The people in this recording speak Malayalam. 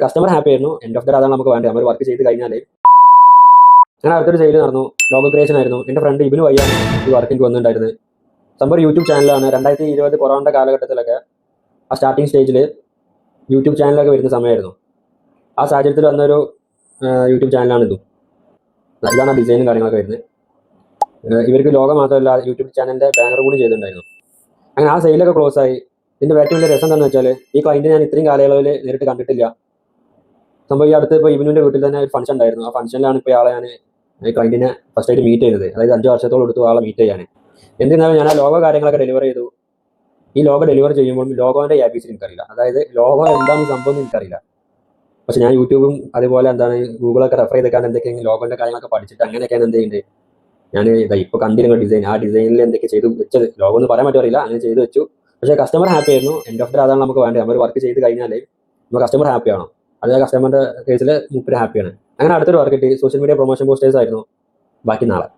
കസ്റ്റമർ ഹാപ്പി ആയിരുന്നു. എൻഡ് ഓഫ് ദ അതാണ് നമുക്ക് വേണ്ടത്. നമ്മൾ വർക്ക് ചെയ്ത് കഴിഞ്ഞാൽ അങ്ങനെ അടുത്തൊരു സെയിൽ നടന്നു. ലോഗോ ക്രിയേഷൻ ആയിരുന്നു. എൻ്റെ ഫ്രണ്ട് ഇബിന് വയ്യാണ് ഈ വർക്ക് എനിക്ക് വന്നിട്ടുണ്ടായിരുന്നത്. സംഭവം യൂട്യൂബ് ചാനലാണ്. 2020 കൊറോണയുടെ കാലഘട്ടത്തിലൊക്കെ ആ സ്റ്റാർട്ടിങ് സ്റ്റേജിൽ യൂട്യൂബ് ചാനലൊക്കെ വരുന്ന സമയമായിരുന്നു. ആ സാഹചര്യത്തിൽ വന്നൊരു യൂട്യൂബ് ചാനലാണ് ഇതും. ഇതാണ് ഡിസൈനും കാര്യങ്ങളൊക്കെ വരുന്നത്. ഇവർക്ക് ലോഗോ മാത്രമല്ല യൂട്യൂബ് ചാനലിൻ്റെ ബാനർ കൂടി ചെയ്തിട്ടുണ്ടായിരുന്നു. അങ്ങനെ ആ സെയിലൊക്കെ ക്ലോസ് ആയി. ഇതിൻ്റെ ഏറ്റവും വലിയ രസം എന്താണെന്ന് വെച്ചാൽ ഈ ക്ലയൻറ്റ് ഞാൻ ഇത്രയും കാലയളവിൽ നേരിട്ട് കണ്ടിട്ടില്ല. സംഭവം ഈ അടുത്ത് ഇപ്പോൾ ഇവനുൻ്റെ വീട്ടിൽ തന്നെ ഒരു ഫംഗ്ഷൻ ഉണ്ടായിരുന്നു. ആ ഫംഗ്ഷനിലാണ് ഇപ്പോൾ ആളെ ഞാൻ ഈ ക്ലയൻറ്റിനെ ഫസ്റ്റ് ആയിട്ട് മീറ്റ് ചെയ്തത്. അതായത് 5 വർഷത്തോളം എടുത്തു ആളെ മീറ്റ് ചെയ്യാൻ. എന്നിരുന്നാലും ഞാൻ ആ ലോഗോ കാര്യങ്ങളൊക്കെ ഡെലിവർ ചെയ്തു. ഈ ലോഗോ ഡെലിവർ ചെയ്യുമ്പോൾ ലോഗോൻ്റെ ABCD എനിക്കറിയില്ല. അതായത് ലോഗോ എന്താണ് സംഭവം എനിക്കറിയില്ല. പക്ഷെ ഞാൻ യൂട്യൂബും അതുപോലെ എന്താണ് ഗൂഗിളൊക്കെ റെഫർ ചെയ്തേക്കാൻ എന്തൊക്കെയാണ് ലോഗോൻ്റെ കാര്യങ്ങളൊക്കെ പഠിച്ചിട്ട് അങ്ങനെയൊക്കെയാണ് എന്ത് ചെയ്യുന്നത്. ഞാൻ ഇപ്പോൾ കണ്ടിരുന്ന ഡിസൈൻ ആ ഡിസൈനിൽ എന്തൊക്കെ ചെയ്ത് വെച്ചത് ലോഗോ എന്ന് പറയാൻ പറ്റില്ല. അങ്ങനെ ചെയ്ത് വെച്ചു. പക്ഷേ കസ്റ്റമർ ഹാപ്പി ആയിരുന്നു. എൻഡ് ഓഫ് ദ അതാണ് നമുക്ക് വേണ്ടത്. നമ്മൾ വർക്ക് ചെയ്ത് കഴിഞ്ഞാൽ നമ്മൾ കസ്റ്റമർ ഹാപ്പി ആവണം. അത് കസ്റ്റമറിൻ്റെ കേസിൽ മൂപ്പര് ഹാപ്പിയാണ്. അങ്ങനെ അടുത്തൊരു വർക്ക് കിട്ടി. സോഷ്യൽ മീഡിയ പ്രൊമോഷൻ പോസ്റ്റേഴ്സ് ആയിരുന്നു. ബാക്കി നാളെ.